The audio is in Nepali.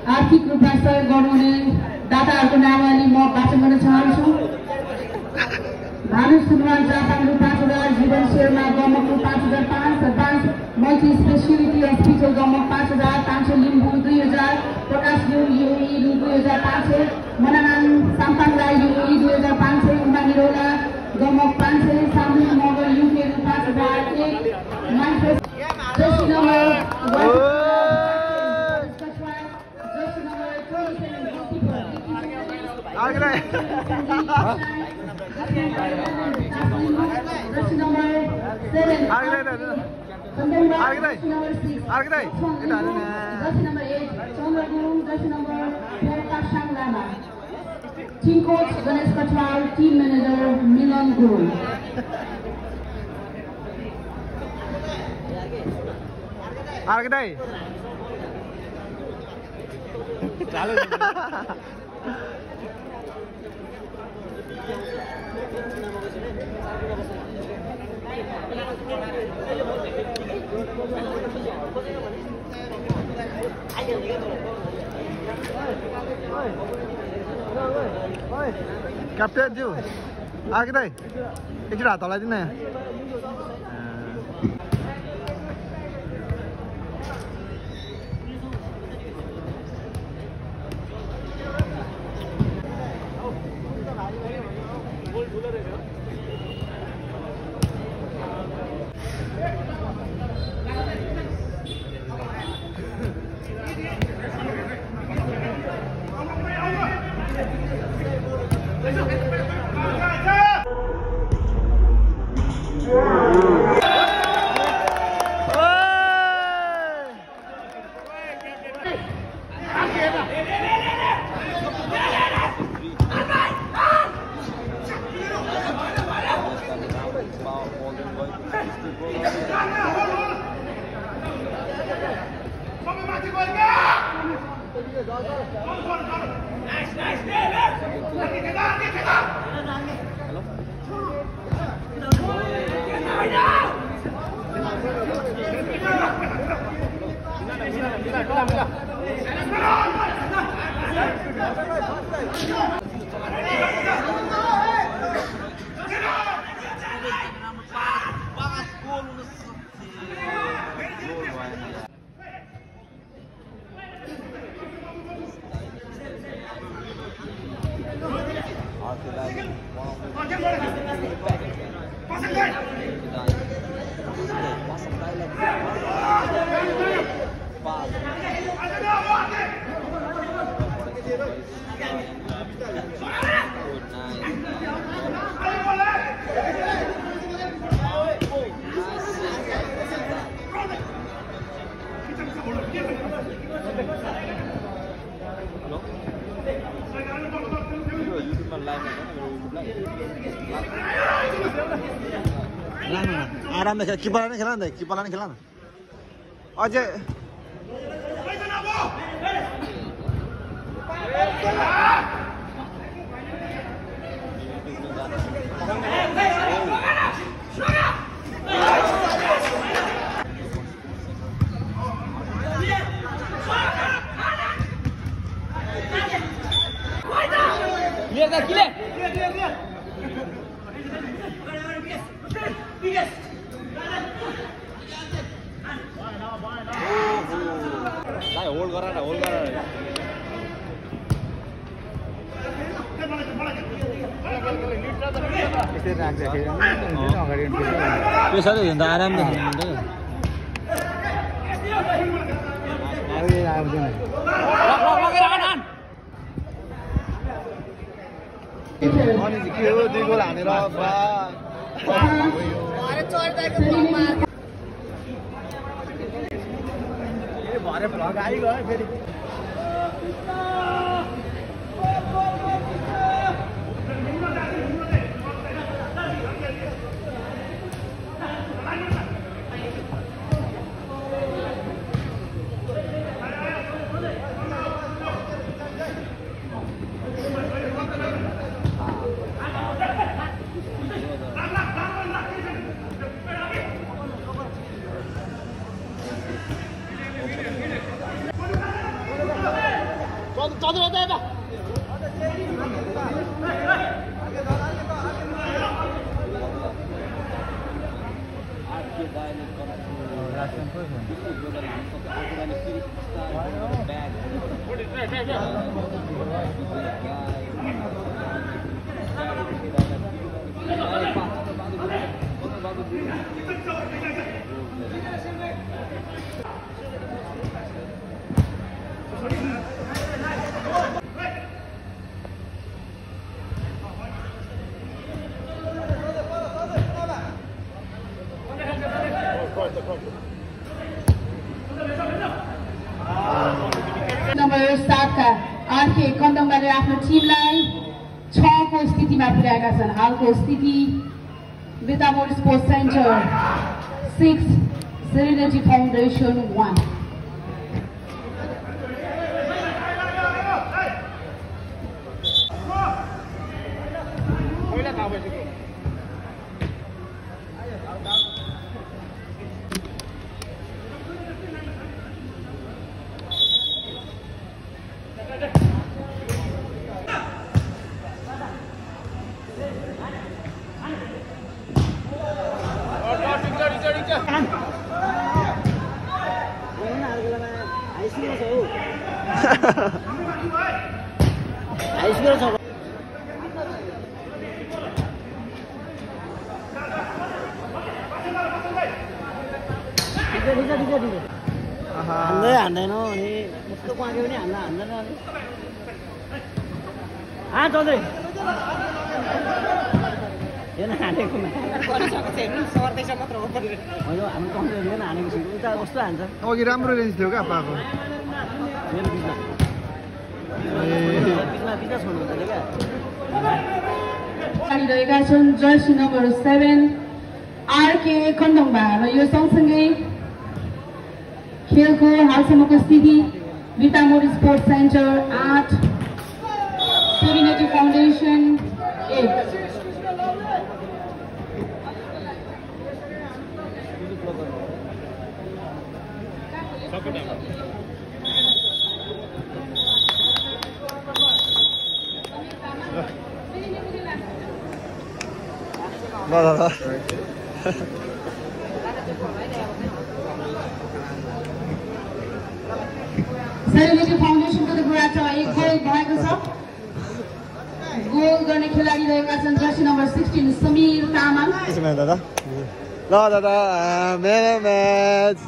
आर्थिक रूपमा सहयोग गर्नुहुने दाताहरूको नामली म वाचन गर्न चाहन्छु। भानु सुनवान जापान रु 5000, जीवन शेर्मा गमक रु 5005, मल्टी स्पेसिलिटी हस्पिटल गमक 5000, तान्छो लिम्बू 2000, प्रकाश युई रु 2500, मनानाम साम्पाङ राई युई 2500, उमा निरौला गमक 500, सामु मगर युके रु 5000, Team coach Ganesh Katwal, team manager Milan Guru. Argadai. Captain Ju, Argadai. Itu dah tahu lagi ni. आराम से कीपर ने खेला ना कीपर ने खेला ना अजय होल्ड गरा ना होल्ड गरा यसरी राख्दाखेरि अगाडि त्यसरी हिँड्दा आरामले खेल्नु अगाडि आउँदैन अनि के हो दुई गोल हानेर बा अरे चढ्दाको बलमा भरे भ्लग आइगयो फेरि नम्बर 7 का आरके कन्दङबाले आफ्नो टिमलाई 6 को स्थितिमा पुर्याएका छन्। हालको स्थिति विटामोर स्पोर्ट्स सेन्टर 6 सेरेनिटी फाउन्डेसन 1। हान्दैन अनि मुक्क पाके पनि हान्दैन अनि चल्दै हेर्न हानेको सर्दैछ मात्र हो होइन हाम्रो कम्प्लेन हेर्न हानेको छु उता कस्तो हान्छ अघि राम्रो रेन्ज थियो क्या पाएको मेरो बिचमा बिचमा छोड्नु हुन्छ क्या रहेका छन् जर्सी नम्बर 7 आरके कन्दङबा र यो सँगसँगै खेलको हालसम्मको स्थिति विटामोर स्पोर्ट्स सेन्टर 8 सेरेनिटी फाउन्डेसन 1। सेरेनिटी फाउन्डेसनको तर्फबाट एक गोल भएको छ। गोल गर्ने खेलाडी रहेका छन् जर्सी नम्बर 16 समीर तामाङ। दादा ल दादा मेरो म्याच